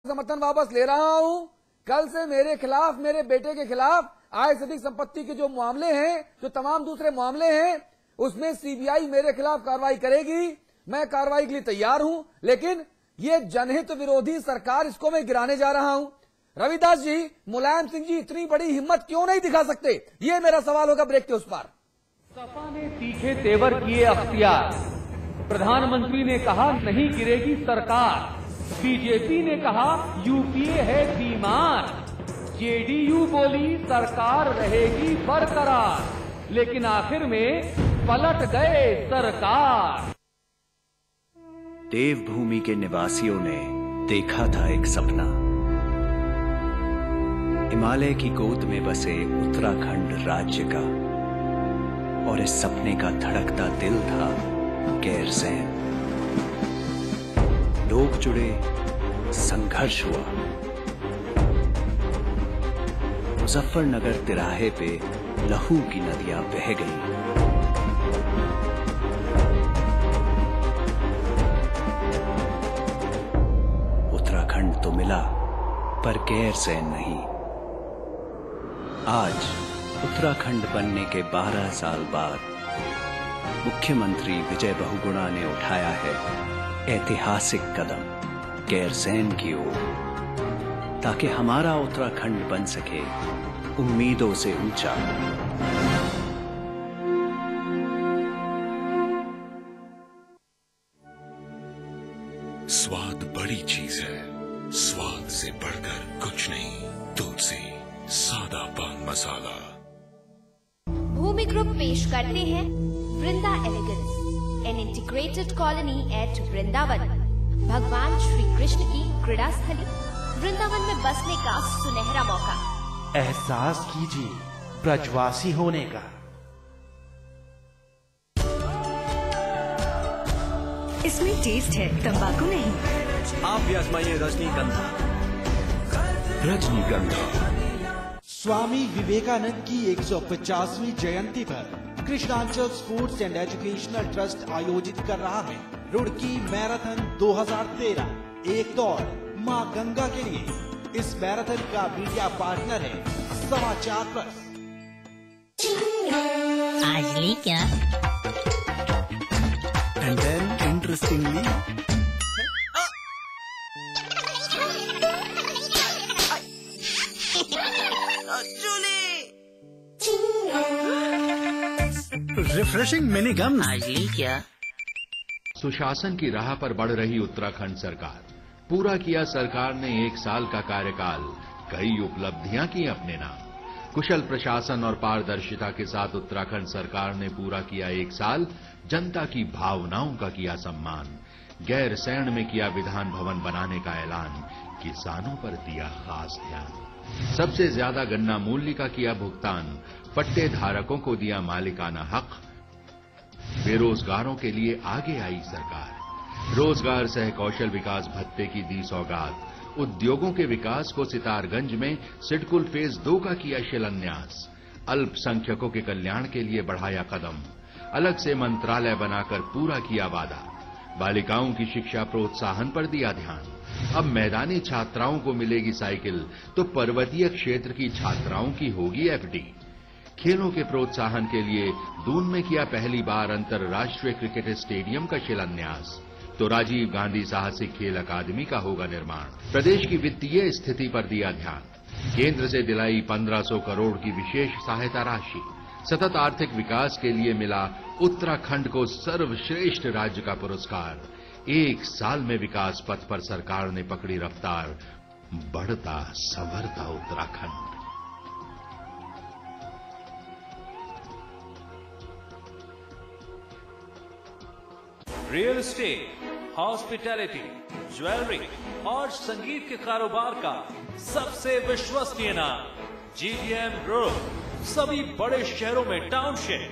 समर्थन वापस ले रहा हूं। कल से मेरे खिलाफ, मेरे बेटे के खिलाफ आय से अधिक संपत्ति के जो मामले हैं, जो तमाम दूसरे मामले हैं, उसमें सीबीआई मेरे खिलाफ कार्रवाई करेगी। मैं कार्रवाई के लिए तैयार हूं, लेकिन ये जनहित विरोधी सरकार, इसको मैं गिराने जा रहा हूं। रविदास जी, मुलायम सिंह जी इतनी बड़ी हिम्मत क्यों नहीं दिखा सकते? ये मेरा सवाल होगा ब्रेक के उस पार। सपा ने तीखे तेवर किए अख्तियार, प्रधानमंत्री ने कहा नहीं गिरेगी सरकार, बीजेपी ने कहा यूपीए है बीमार, जेडीयू बोली सरकार रहेगी बरकरार, लेकिन आखिर में पलट गए सरकार। देवभूमि के निवासियों ने देखा था एक सपना, हिमालय की गोद में बसे उत्तराखंड राज्य का, और इस सपने का धड़कता दिल था गैरसैंण। लोग जुड़े, संघर्ष हुआ, मुजफ्फरनगर तिराहे पे लहू की नदियां बह गईं। उत्तराखंड तो मिला, पर गैरसैंण नहीं। आज उत्तराखंड बनने के 12 साल बाद मुख्यमंत्री विजय बहुगुणा ने उठाया है ऐतिहासिक कदम गैरसैंण की ओर, ताकि हमारा उत्तराखंड बन सके उम्मीदों से ऊंचा। स्वाद बड़ी चीज है, स्वाद से बढ़कर कुछ नहीं। तुलसी सादा पान मसाला। भूमि ग्रुप पेश करते हैं Vrinda elegance, an integrated colony at Vrindavan. भगवान श्री कृष्ण की क्रीड़ा स्थली, वृंदावन में बसने का सुनहरा मौका। एहसास कीजिए ब्रजवासी होने का। इसमें टेस्ट है, तंबाकू नहीं। आप भी आजमाइए रजनीगंधा। रजनीगंधा। स्वामी विवेकानंद की 150वीं जयंती पर कृष्णांचल स्पोर्ट्स एंड एजुकेशनल ट्रस्ट आयोजित कर रहा है रुड़की मैराथन 2013। एक दौड़ मां गंगा के लिए। इस मैराथन का मीडिया पार्टनर है समाचार प्लस। आज ली क्या? And then interestingly refreshing mini gum. आज ली क्या? सुशासन की राह पर बढ़ रही उत्तराखंड सरकार, पूरा किया सरकार ने 1 साल का कार्यकाल, कई उपलब्धियां की अपने नाम। कुशल प्रशासन और पारदर्शिता के साथ उत्तराखंड सरकार ने पूरा किया 1 साल, जनता की भावनाओं का किया सम्मान, गैरसैंण में किया विधान भवन बनाने का ऐलान, किसानों पर दिया खास ध्यान, सबसे ज्यादा गन्ना मूल्य का किया भुगतान, पट्टे धारकों को दिया मालिकाना हक, बेरोजगारों के लिए आगे आई सरकार, रोजगार सह कौशल विकास भत्ते की दी सौगात, उद्योगों के विकास को सितारगंज में सिडकुल फेज 2 का किया शिलान्यास, अल्पसंख्यकों के कल्याण के लिए बढ़ाया कदम, अलग से मंत्रालय बनाकर पूरा किया वादा, बालिकाओं की शिक्षा प्रोत्साहन पर दिया ध्यान। अब मैदानी छात्राओं को मिलेगी साइकिल, तो पर्वतीय क्षेत्र की छात्राओं की होगी एफडी। खेलों के प्रोत्साहन के लिए दून में किया पहली बार अंतर्राष्ट्रीय क्रिकेट स्टेडियम का शिलान्यास, तो राजीव गांधी साहसिक खेल अकादमी का होगा निर्माण। प्रदेश की वित्तीय स्थिति पर दिया ध्यान, केंद्र से दिलाई 1500 करोड़ की विशेष सहायता राशि, सतत आर्थिक विकास के लिए मिला उत्तराखंड को सर्वश्रेष्ठ राज्य का पुरस्कार। 1 साल में विकास पथ पर सरकार ने पकड़ी रफ्तार, बढ़ता संवरता Uttarakhand. Real estate, hospitality, jewellery और संगीत के कारोबार का सबसे विश्वसनीय नाम जीडीएम ग्रुप। सभी बड़े शहरों में टाउनशिप,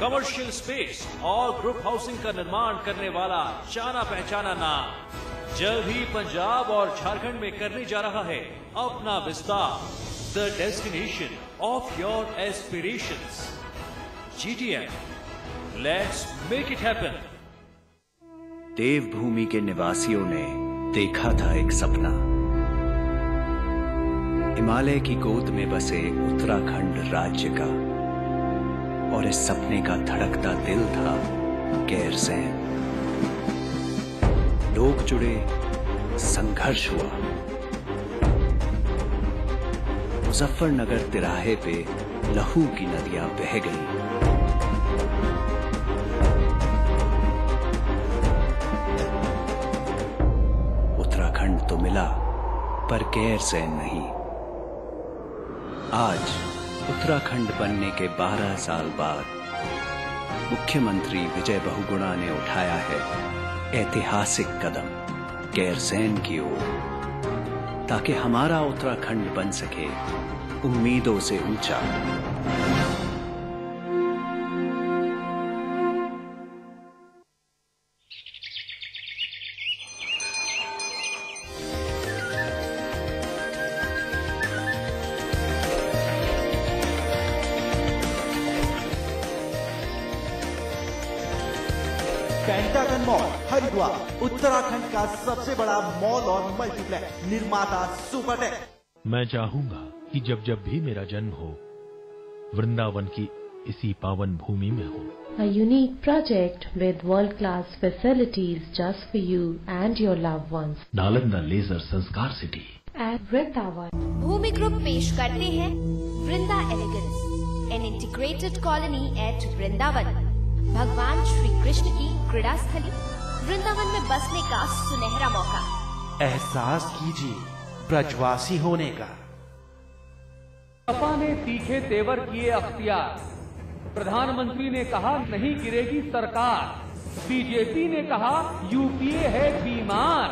कमर्शियल स्पेस और ग्रुप हाउसिंग का निर्माण करने वाला जाना पहचाना नाम। जल्द ही पंजाब और झारखंड में करने जा रहा है अपना विस्तार। The destination of your aspirations, GDM. Let's make it happen. Devbhoomi के निवासियों ने देखा था एक सपना, हिमालय की गोद में बसे उत्तराखंड राज्य का, और इस सपने का धड़कता दिल था गैरसैंण। लोग जुड़े, संघर्ष हुआ। मुजफ्फरनगर तिराहे पे लहू की नदियां बह गईं। उत्तराखंड तो मिला, पर गैरसैंण नहीं। आज उत्तराखंड बनने के 12 साल बाद मुख्यमंत्री विजय बहुगुणा ने उठाया है ऐतिहासिक कदम गैरसैंण की ओर, ताकि हमारा उत्तराखंड बन सके उम्मीदों से ऊंचा। पेंटागन मॉल हरिद्वार उत्तराखंड का सबसे बड़ा मॉल और मल्टीप्लेक्स निर्माता सुपरटेक। मैं चाहूंगा कि जब जब भी मेरा जन्म हो, वृंदावन की इसी पावन भूमि में हो। A unique project with world-class facilities just for you and your loved ones. Nalanda leisure Sanskar city At Vrindavan. Bhoomi group पेश करते हैं Vrinda elegance, an integrated colony at Vrindavan. भगवान श्री कृष्ण की क्रीड़ा स्थली, वृंदावन में बसने का सुनहरा मौका। एहसास कीजिए ब्रजवासी होने का। सपा ने तीखे तेवर किए अख्तियार। प्रधानमंत्री ने कहा नहीं गिरेगी सरकार। बीजेपी ने कहा यूपीए है बीमार।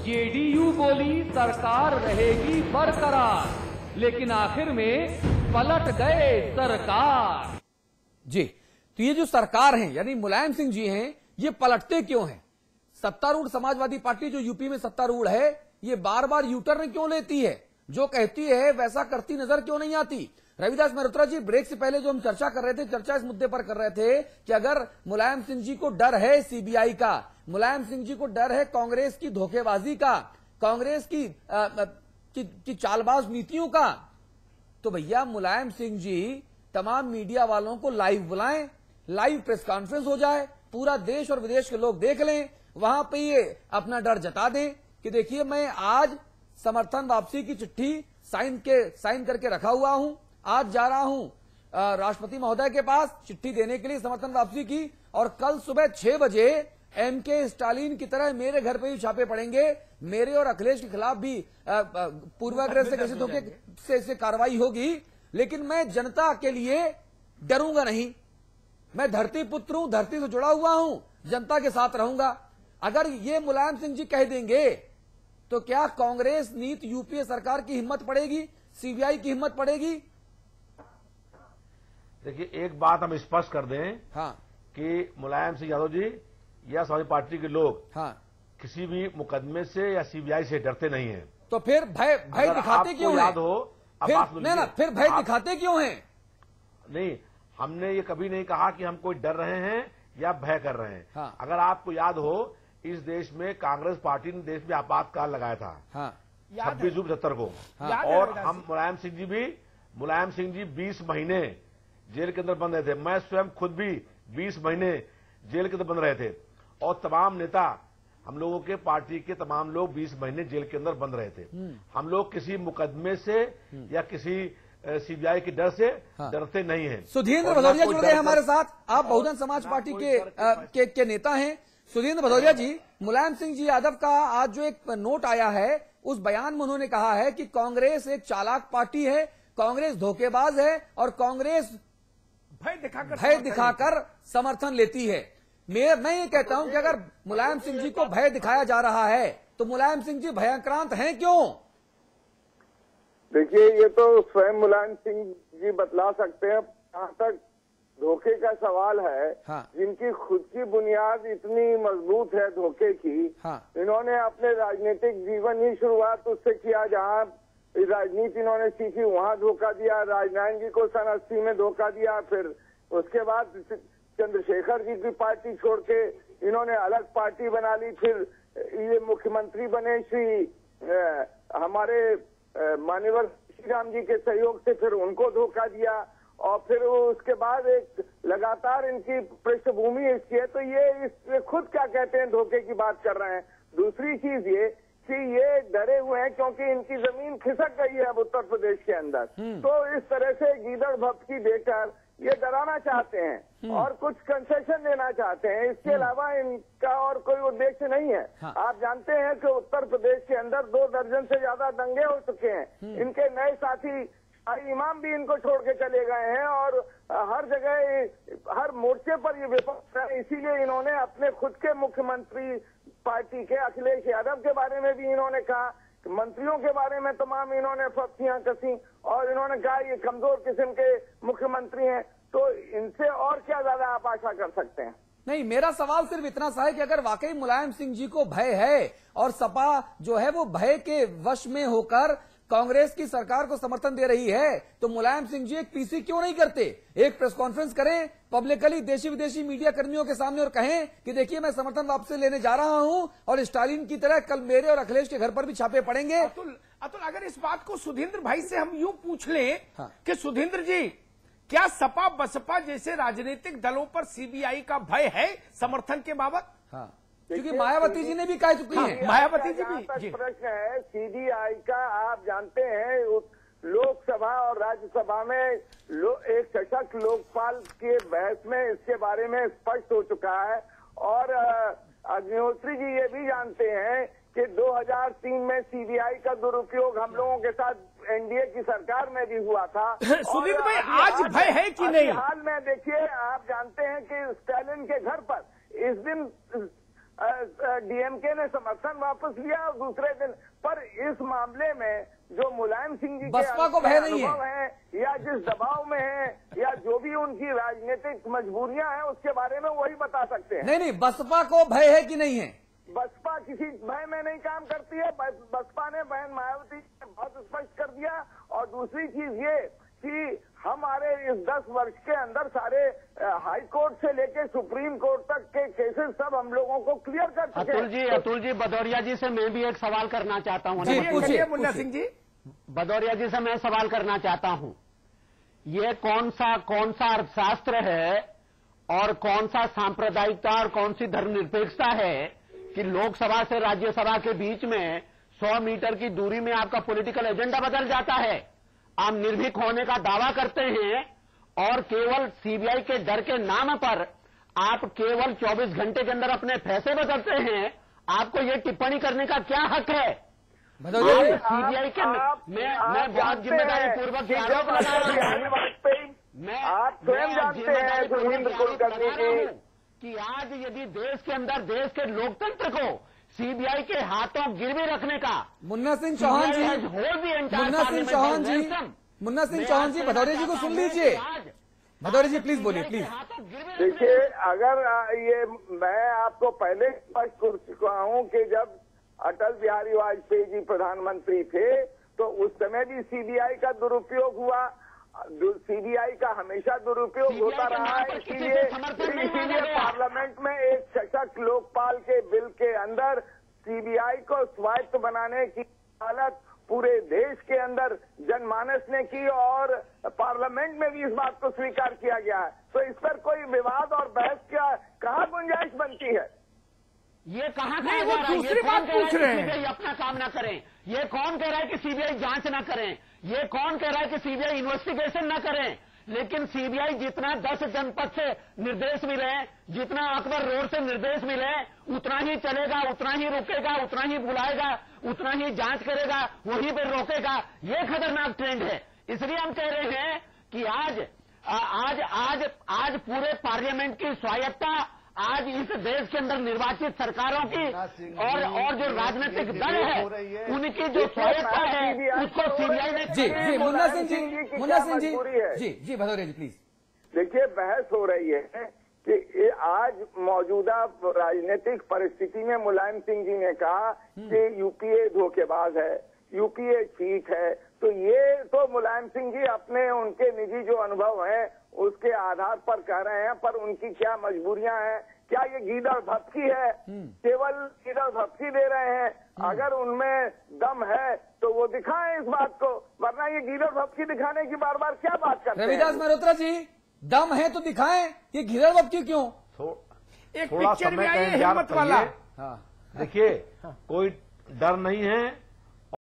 जेडीयू बोली सरकार रहेगी बरकरार, लेकिन आखिर में पलट गए सरकार। जी, तो ये जो सरकार है यानी मुलायम सिंह जी हैं, ये पलटते क्यों हैं? सत्तारूढ़ समाजवादी पार्टी जो यूपी में सत्तारूढ़ है, ये बार बार यूटर्न क्यों लेती है? जो कहती है वैसा करती नजर क्यों नहीं आती? रविदास मल्होत्रा जी, ब्रेक से पहले जो हम चर्चा कर रहे थे, चर्चा इस मुद्दे पर कर रहे थे कि अगर मुलायम सिंह जी को डर है सीबीआई का, मुलायम सिंह जी को डर है कांग्रेस की धोखेबाजी का, कांग्रेस की चालबाज नीतियों का, तो भैया मुलायम सिंह जी तमाम मीडिया वालों को लाइव बुलाएं, लाइव प्रेस कॉन्फ्रेंस हो जाए, पूरा देश और विदेश के लोग देख लें, वहां पे ये अपना डर जता दें कि देखिए मैं आज समर्थन वापसी की चिट्ठी साइन करके रखा हुआ हूं, आज जा रहा हूं राष्ट्रपति महोदय के पास चिट्ठी देने के लिए समर्थन वापसी की, और कल सुबह 6 बजे एमके स्टालिन की तरह मेरे घर पे भी छापे पड़ेंगे, मेरे और अखिलेश के खिलाफ भी पूर्वाग्रह से घोषित होकर से कार्रवाई होगी, लेकिन मैं जनता के लिए डरूंगा नहीं। मैं धरती पुत्र हूं, धरती से जुड़ा हुआ हूं, जनता के साथ रहूंगा। अगर ये मुलायम सिंह जी कह देंगे तो क्या कांग्रेस नीति यूपीए सरकार की हिम्मत पड़ेगी, सीबीआई की हिम्मत पड़ेगी? देखिए, एक बात हम स्पष्ट कर दें, हाँ, कि मुलायम सिंह यादव जी या समाजवादी पार्टी के लोग, हाँ, किसी भी मुकदमे से या सीबीआई से डरते नहीं हैं। तो फिर भय दिखाते क्यों हैं? याद हो, फिर भय दिखाते क्यों हैं? नहीं, हमने ये कभी नहीं कहा कि हम कोई डर रहे हैं या भय कर रहे हैं। हाँ। अगर आपको याद हो, इस देश में कांग्रेस पार्टी ने देश में आपातकाल लगाया था, हाँ, 26 जून 1970 को, हाँ, और हम मुलायम सिंह जी 20 महीने जेल के अंदर बंद रहे थे। मैं स्वयं खुद भी 20 महीने जेल के अंदर बंद रहे थे, और तमाम नेता, हम लोगों के पार्टी के तमाम लोग 20 महीने जेल के अंदर बंद रहे थे। हम लोग किसी मुकदमे से या किसी सीबीआई के डर से डरते नहीं हैं। सुधींद्र भदौरिया जुड़ गए हमारे साथ, आप बहुजन समाज पार्टी के नेता हैं। सुधींद्र भदौरिया जी, मुलायम सिंह जी यादव का आज जो एक नोट आया है, उस बयान में उन्होंने कहा है कि कांग्रेस एक चालाक पार्टी है, कांग्रेस धोखेबाज है, और कांग्रेस भय दिखाकर समर्थन लेती है। मैं ये कहता हूं कि अगर मुलायम सिंह जी को भय दिखाया जा रहा है तो मुलायम सिंह जी भयाक्रांत हैं क्यों? देखिए, ये तो स्वयं मुलायम सिंह जी बतला सकते हैं। जहां तक धोखे का सवाल है, हाँ, जिनकी खुद की बुनियाद इतनी मजबूत है धोखे की, हाँ, इन्होंने अपने राजनीतिक जीवन ही शुरुआत उससे किया जहां राजनीति इन्होंने सीखी, वहां धोखा दिया। राजनारायण जी को सन 80 में धोखा दिया, फिर उसके बाद चंद्रशेखर जी की पार्टी छोड़ के इन्होंने अलग पार्टी बना ली, फिर ये मुख्यमंत्री बने। श्री हमारे मान्यवर तुलसीराम जी के सहयोग से फिर उनको धोखा दिया, और फिर उसके बाद एक लगातार इनकी पृष्ठभूमि इसकी है, तो ये खुद क्या कहते हैं धोखे की बात कर रहे हैं। दूसरी चीज ये कि ये डरे हुए हैं क्योंकि इनकी जमीन खिसक गई है अब उत्तर प्रदेश के अंदर, तो इस तरह से गीदड़ भपकी देकर ये डराना चाहते हैं और कुछ कंसेशन देना चाहते हैं। इसके अलावा इनका और कोई उद्देश्य नहीं है। हाँ। आप जानते हैं कि उत्तर प्रदेश के अंदर 2 दर्जन से ज्यादा दंगे हो चुके हैं। इनके नए साथी इमाम भी इनको छोड़ के चले गए हैं और हर जगह हर मोर्चे पर ये विपक्ष है। इसीलिए इन्होंने अपने खुद के मुख्यमंत्री पार्टी के अखिलेश यादव के बारे में भी इन्होंने कहा, मंत्रियों के बारे में तमाम इन्होंने फर्सियां कसी और इन्होंने कहा ये कमजोर किस्म के मुख्यमंत्री हैं। तो इनसे और क्या ज्यादा आप आशा कर सकते हैं? नहीं, मेरा सवाल सिर्फ इतना सा है कि अगर वाकई मुलायम सिंह जी को भय है और सपा जो है वो भय के वश में होकर कांग्रेस की सरकार को समर्थन दे रही है, तो मुलायम सिंह जी एक पीसी क्यों नहीं करते, एक प्रेस कॉन्फ्रेंस करें पब्लिकली देशी विदेशी मीडिया कर्मियों के सामने और कहें कि देखिए मैं समर्थन वापसी लेने जा रहा हूं और स्टालिन की तरह कल मेरे और अखिलेश के घर पर भी छापे पड़ेंगे। अतुल, अगर इस बात को सुधींद्र भाई से हम यूं पूछ लें हाँ। कि सुधींद्र जी, क्या सपा बसपा जैसे राजनीतिक दलों पर सीबीआई का भय है समर्थन के बाबत? हाँ, क्योंकि मायावती जी ने भी कह चुकी है। मायावती जी भी प्रश्न है सीबीआई का। आप जानते हैं लोकसभा और राज्यसभा में एक सशक्त लोकपाल के बहस में इसके बारे में स्पष्ट हो चुका है और अग्निहोत्री जी ये भी जानते हैं कि 2003 में सीबीआई का दुरुपयोग हम लोगों के साथ एनडीए की सरकार में भी हुआ था। सुधीर भाई, आज भय है कि नहीं? हाल में देखिए, आप जानते हैं कि स्टालिन के घर पर इस दिन डीएमके ने समर्थन वापस लिया और दूसरे दिन पर इस मामले में जो मुलायम सिंह जी बसपा को भय नहीं है या जिस दबाव में है या जो भी उनकी राजनीतिक मजबूरियां हैं उसके बारे में वही बता सकते हैं। नहीं, बसपा को भय है कि नहीं है? बसपा किसी भय में नहीं काम करती है। बसपा ने बहन मायावती ने बहुत स्पष्ट कर दिया। और दूसरी चीज ये कि हमारे इस 10 वर्ष के अंदर सारे हाई कोर्ट से लेके सुप्रीम कोर्ट तक के केसेस सब हम लोगों को क्लियर कर चुके हैं। अतुल जी, भदौरिया जी से मैं भी एक सवाल करना चाहता हूँ। मुन्ना सिंह जी, भदौरिया जी से मैं सवाल करना चाहता हूँ, ये कौन सा अर्थशास्त्र है और कौन सा सांप्रदायिकता और कौन सी धर्मनिरपेक्षता है कि लोकसभा से राज्यसभा के बीच में 100 मीटर की दूरी में आपका पॉलिटिकल एजेंडा बदल जाता है? आप निर्भीक होने का दावा करते हैं और केवल सीबीआई के डर के नाम पर आप केवल 24 घंटे के अंदर अपने फैसले बदलते हैं। आपको ये टिप्पणी करने का क्या हक है? सीबीआई के मैं बहुत जिम्मेदारी पूर्वक आरोप लगा रहा हूं। मैं आप स्वयं जानते हैं कि आज यदि देश के अंदर देश के लोकतंत्र को सीबीआई के हाथों गिरवी रखने का मुन्ना सिंह चौहान जी, भदौरिया जी को सुन लीजिए। भदौरिया जी प्लीज बोलिए, प्लीज। देखिए, अगर ये मैं आपको पहले स्पष्ट कर चुका हूं कि जब अटल बिहारी वाजपेयी जी प्रधानमंत्री थे तो उस समय भी सीबीआई का दुरुपयोग हुआ। सीबीआई का हमेशा दुरुपयोग होता रहा है। इसीलिए पार्लियामेंट में एक सशक्त लोकपाल के बिल के अंदर सीबीआई को स्वायत्त बनाने की हालत पूरे देश के अंदर जनमानस ने की और पार्लियामेंट में भी इस बात को स्वीकार किया गया है। तो इस पर कोई विवाद और बहस क्या कहाँ गुंजाइश बनती है? ये कहाँ नहीं, वो दूसरी बात पूछ रहे हैं। सीबीआई अपना काम ना करें। ये कौन कह रहा है कि सीबीआई जांच ना करें? ये कौन कह रहा है कि सीबीआई इन्वेस्टिगेशन ना करें? लेकिन सीबीआई जितना 10 जनपद से निर्देश मिले, जितना अकबर रोड से निर्देश मिले, उतना ही चलेगा, उतना ही रुकेगा, उतना ही बुलाएगा, उतना ही जांच करेगा, वहीं पर रोकेगा। ये खतरनाक ट्रेंड है। इसलिए हम कह रहे हैं कि आज पूरे पार्लियामेंट की स्वायत्ता, आज इस देश के अंदर निर्वाचित सरकारों की और जो राजनीतिक दल है उनकी जो स्वायत्ता है उसको सीबीआई ने जी मुन्ना सिंह जी भदौरिया जी प्लीज। देखिए, बहस हो रही है कि आज मौजूदा राजनीतिक परिस्थिति में मुलायम सिंह जी ने कहा कि यूपीए धोखेबाज है, यूपीए ठीक है। तो ये तो मुलायम सिंह जी अपने उनके निजी जो अनुभव है उसके आधार पर कह रहे हैं, पर उनकी क्या मजबूरियां हैं, क्या ये गीदड़ भपकी है? केवल गीदड़ भपकी दे रहे हैं। अगर उनमें दम है तो वो दिखाएं इस बात को, वरना ये गीदड़ भपकी दिखाने की बार बार क्या बात करते हैं? रविदास मल्होत्रा जी, दम है तो दिखाएं, ये गीदड़ भपकी क्यों? एक पिक्चर में आई है हिम्मत वाला। देखिए, कोई डर नहीं है,